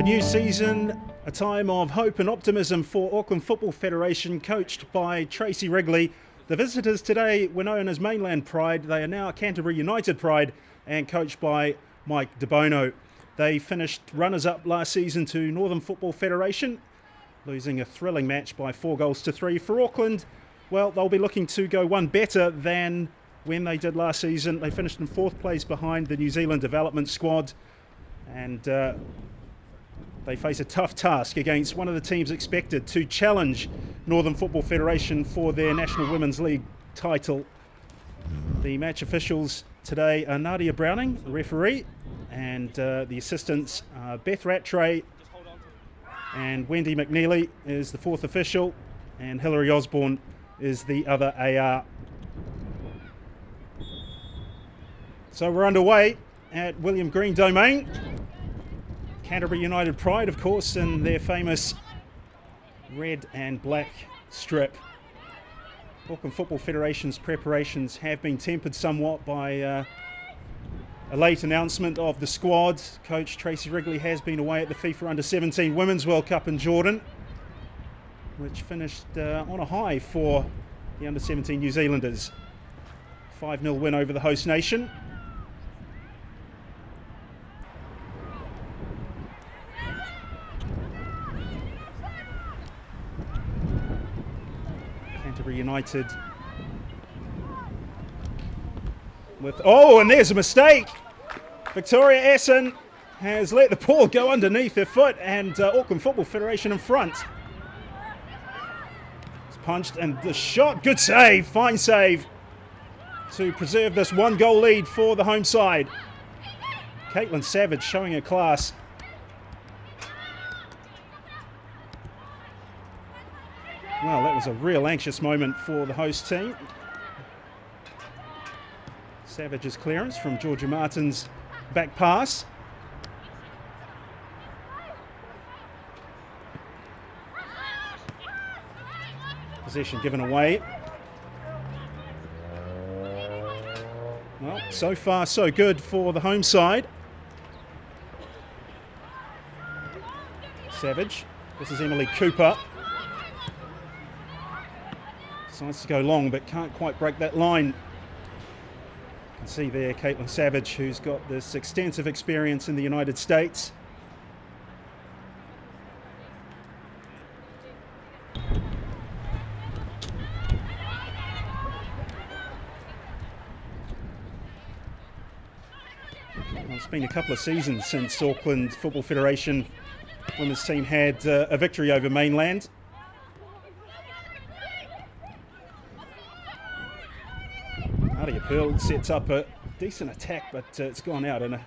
new season, a time of hope and optimism for Auckland Football Federation, coached by Tracy Wrigley. The visitors today were known as Mainland Pride. They are now Canterbury United Pride and coached by Mike De Bono. They finished runners-up last season to Northern Football Federation, losing a thrilling match by 4-3 for Auckland. Well, they'll be looking to go one better than when they did last season. They finished in 4th place behind the New Zealand development squad, and they face a tough task against one of the teams expected to challenge Northern Football Federation for their National Women's League title. The match officials today are Nadia Browning, the referee, and the assistants are Beth Rattray and Wendy McNeely is the 4th official, and Hilary Osborne is the other AR. So we're underway at William Green Domain. Canterbury United Pride, of course, in their famous red and black strip. Auckland Football Federation's preparations have been tempered somewhat by a late announcement of the squad. Coach Tracy Wrigley has been away at the FIFA Under-17 Women's World Cup in Jordan, which finished on a high for the Under-17 New Zealanders. 5-0 win over the host nation. Canterbury United with, and there's a mistake. Victoria Essen has let the ball go underneath her foot, and Auckland Football Federation in front. It's punched and the shot, good save, fine save to preserve this 1-goal lead for the home side. Caitlin Savage showing her class. Well, that was a real anxious moment for the host team. Savage's clearance from Georgia Martin's back pass. Possession given away. Well, so far so good for the home side. Savage. This is Emily Cooper. Decides to go long, but can't quite break that line. You can see there Caitlin Savage, who's got this extensive experience in the United States. Well, it's been a couple of seasons since Auckland Football Federation women's team had a victory over Mainland. Nadia Pearl sets up a decent attack, but it's gone out in a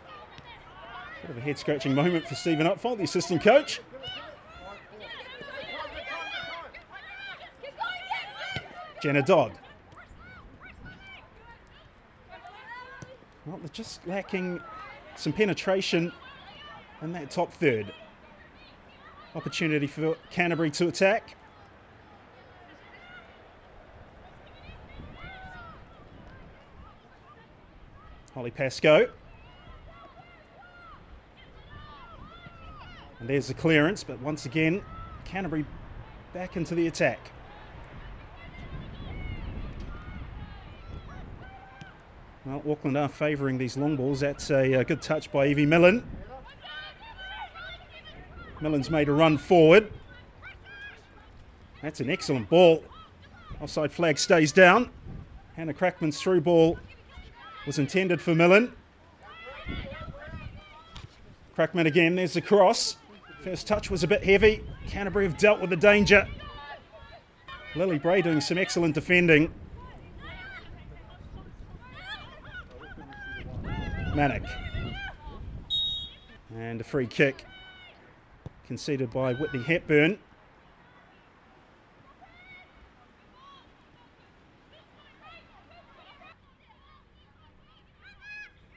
bit of a head-scratching moment for Stephen Upfold, the assistant coach. Jenna Dodd. Well, they're just lacking some penetration in that top third. Opportunity for Canterbury to attack. Holly Pascoe. And there's the clearance, but once again, Canterbury back into the attack. Well, Auckland are favouring these long balls. That's a good touch by Evie Millen. Millen's made a run forward. That's an excellent ball. Offside flag stays down. Hannah Crackman's through ball was intended for Millen. Crackman again, there's the cross. First touch was a bit heavy. Canterbury have dealt with the danger. Lily Bray doing some excellent defending. Manick. And a free kick conceded by Whitney Hepburn.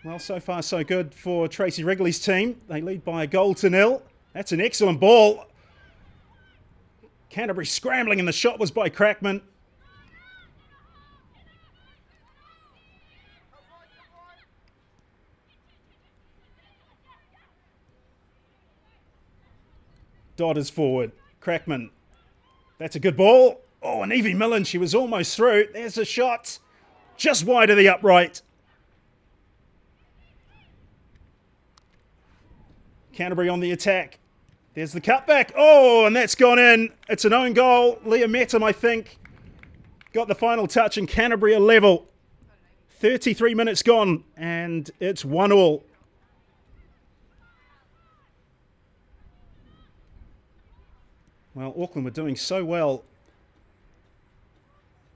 Well, so far so good for Tracy Wrigley's team. They lead by 1-0. That's an excellent ball. Canterbury scrambling, and the shot was by Crackman. Dodders forward. Crackman. That's a good ball. Oh, and Evie Millen, she was almost through. There's a shot. Just wide of the upright. Canterbury on the attack. There's the cutback. Oh, and that's gone in. It's an own goal. Leah Metum, I think, got the final touch, and Canterbury are level. 33 minutes gone, and it's 1-1. Well, Auckland were doing so well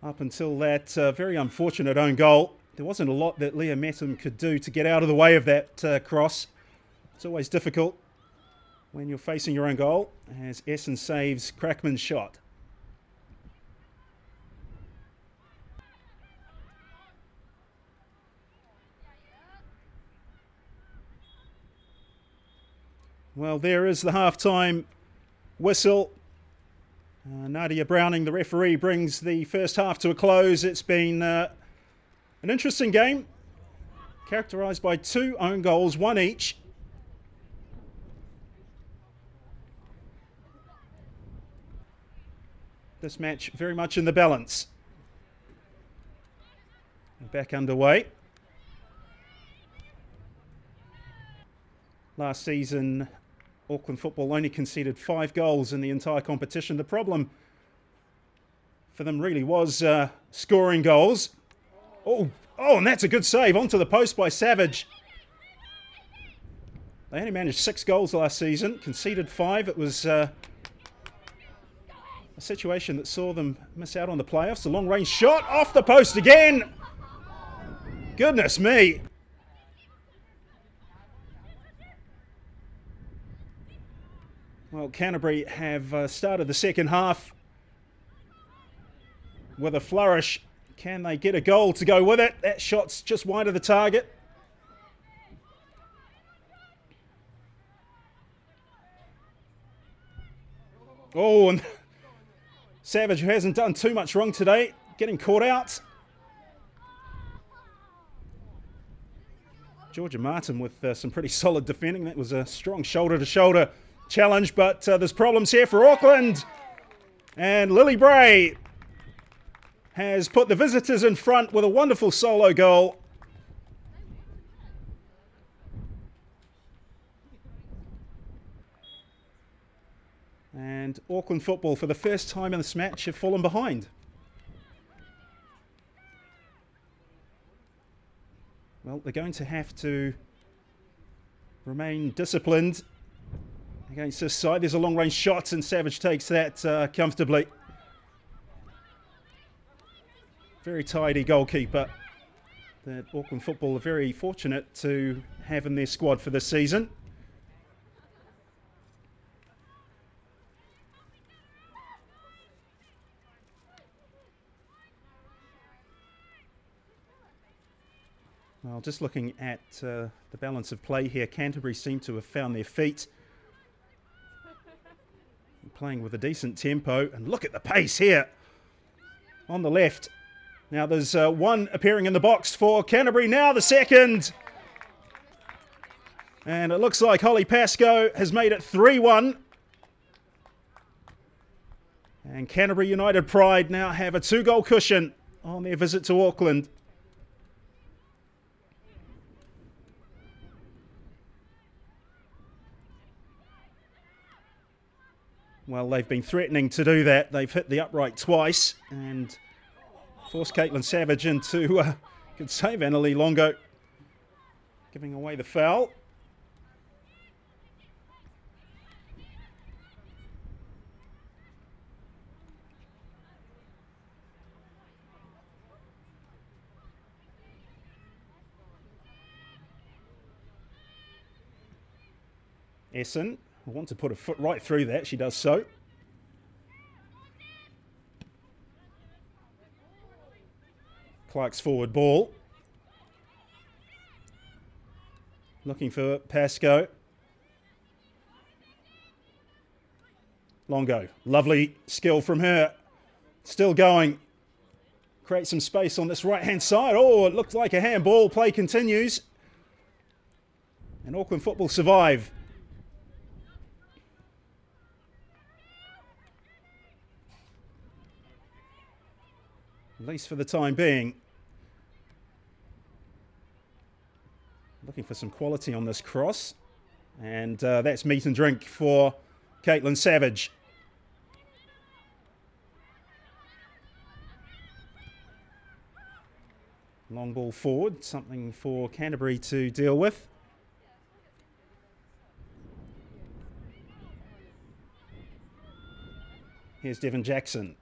up until that very unfortunate own goal. There wasn't a lot that Leah Metum could do to get out of the way of that cross. It's always difficult when you're facing your own goal, as Essen saves Crackman's shot. Well, there is the half-time whistle. Nadia Browning, the referee, brings the first half to a close. It's been an interesting game, characterised by 2 own goals, 1 each. This match very much in the balance. Back underway. Last season, Auckland football only conceded 5 goals in the entire competition. The problem for them really was scoring goals. Oh, and that's a good save onto the post by Savage. They only managed 6 goals last season, conceded 5. It was a situation that saw them miss out on the playoffs. A long-range shot off the post again. Goodness me. Well, Canterbury have started the second half with a flourish. Can they get a goal to go with it? That shot's just wide of the target. Oh, and Savage, who hasn't done too much wrong today, getting caught out. Georgia Martin with some pretty solid defending. That was a strong shoulder-to-shoulder challenge, but there's problems here for Auckland. And Lily Bray has put the visitors in front with a wonderful solo goal. And Auckland football, for the first time in this match, have fallen behind. Well, they're going to have to remain disciplined against this side. There's a long-range shot, and Savage takes that comfortably. Very tidy goalkeeper that Auckland football are very fortunate to have in their squad for this season. Well, just looking at the balance of play here, Canterbury seem to have found their feet. Playing with a decent tempo, and look at the pace here on the left. Now there's one appearing in the box for Canterbury, now the second. And it looks like Holly Pascoe has made it 3-1. And Canterbury United Pride now have a 2-goal cushion on their visit to Auckland. Well, they've been threatening to do that. They've hit the upright twice and forced Caitlin Savage into good save, Annalie Longo, giving away the foul. Essen will want to put a foot right through that. She does so. Clark's forward ball. Looking for Pascoe. Longo. Lovely skill from her. Still going. Create some space on this right-hand side. Oh, it looked like a handball. Play continues. And Auckland football survive. at least for the time being. Looking for some quality on this cross, and that's meat and drink for Caitlin Savage. Long ball forward, something for Canterbury to deal with. Here's Devon Jackson.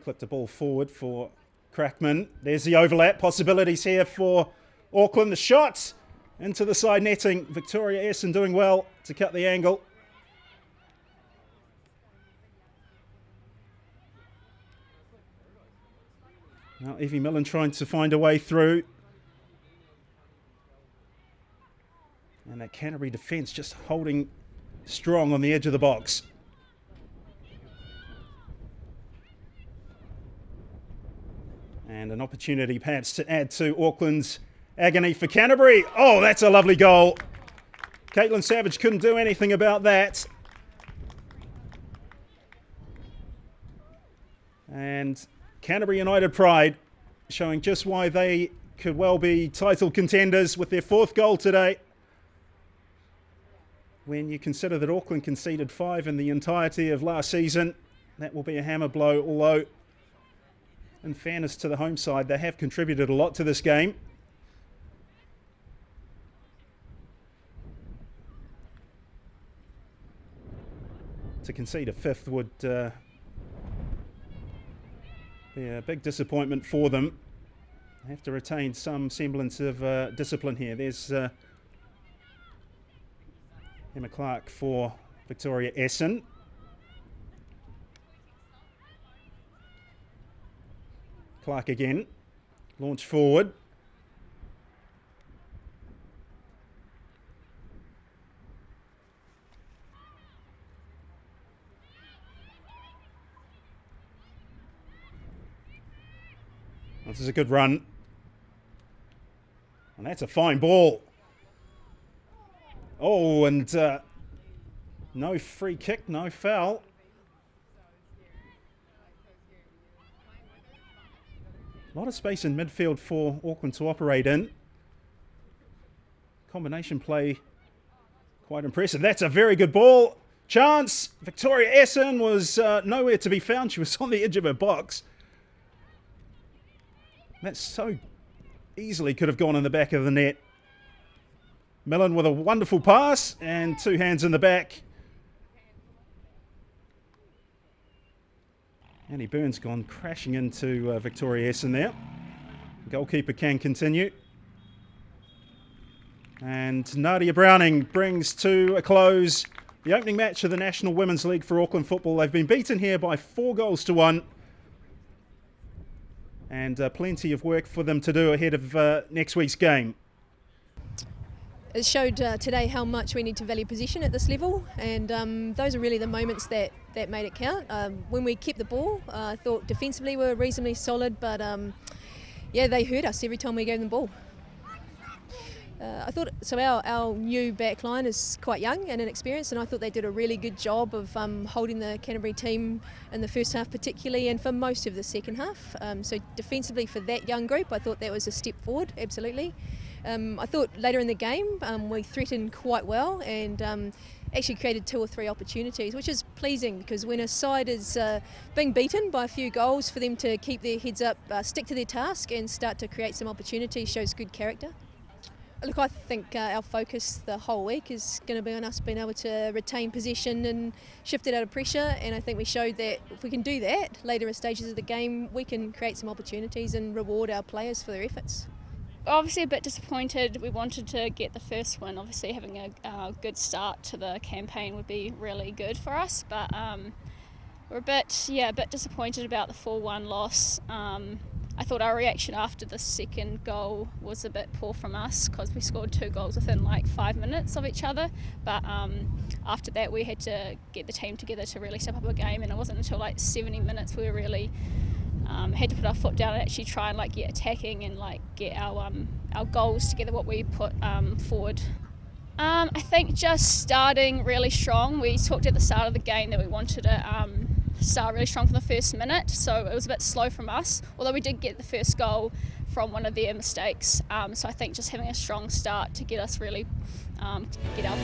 Clipped the ball forward for Crackman. There's the overlap. Possibilities here for Auckland. The shot into the side netting. Victoria Essen doing well to cut the angle. Now Evie Millen trying to find a way through. And that Canterbury defence just holding strong on the edge of the box. And an opportunity perhaps to add to Auckland's agony for Canterbury. Oh, that's a lovely goal. Caitlin Savage couldn't do anything about that. And Canterbury United Pride showing just why they could well be title contenders with their 4th goal today. When you consider that Auckland conceded 5 in the entirety of last season, that will be a hammer blow, although in fairness to the home side, they have contributed a lot to this game. To concede a 5th would be a big disappointment for them. They have to retain some semblance of discipline here. There's Emma Clark for Victoria Essen. Clark again, launch forward. This is a good run. And that's a fine ball. Oh, and no free kick, no foul. A lot of space in midfield for Auckland to operate in. Combination play, quite impressive. That's a very good ball. Chance. Victoria Essen was nowhere to be found. She was on the edge of her box. That so easily could have gone in the back of the net. Millen with a wonderful pass and 2 hands in the back. Annie Burns gone crashing into Victoria Essen there. Goalkeeper can continue. And Nadia Browning brings to a close the opening match of the National Women's League for Auckland Football. They've been beaten here by 4-1. And plenty of work for them to do ahead of next week's game. It showed today how much we need to value possession at this level, and those are really the moments that made it count. When we kept the ball, I thought defensively we were reasonably solid, but yeah, they hurt us every time we gave them the ball. I thought so. Our new back line is quite young and inexperienced, and I thought they did a really good job of holding the Canterbury team in the first half particularly, and for most of the second half. So defensively for that young group, I thought that was a step forward, absolutely. I thought later in the game we threatened quite well and actually created 2 or 3 opportunities, which is pleasing because when a side is being beaten by a few goals, for them to keep their heads up, stick to their task and start to create some opportunities shows good character. Look, I think our focus the whole week is going to be on us being able to retain possession and shift it out of pressure, and I think we showed that if we can do that later in stages of the game, we can create some opportunities and reward our players for their efforts. Obviously a bit disappointed. We wanted to get the first win. Obviously having a good start to the campaign would be really good for us, but we're a bit disappointed about the 4-1 loss. I thought our reaction after the second goal was a bit poor from us because we scored 2 goals within like 5 minutes of each other, but after that we had to get the team together to really step up a game, and it wasn't until like 70 minutes we were really had to put our foot down and actually try and get attacking and get our goals together, what we put forward. I think just starting really strong. We talked at the start of the game that we wanted to start really strong from the first minute, so it was a bit slow from us, although we did get the first goal from one of their mistakes. So I think just having a strong start to get us really get our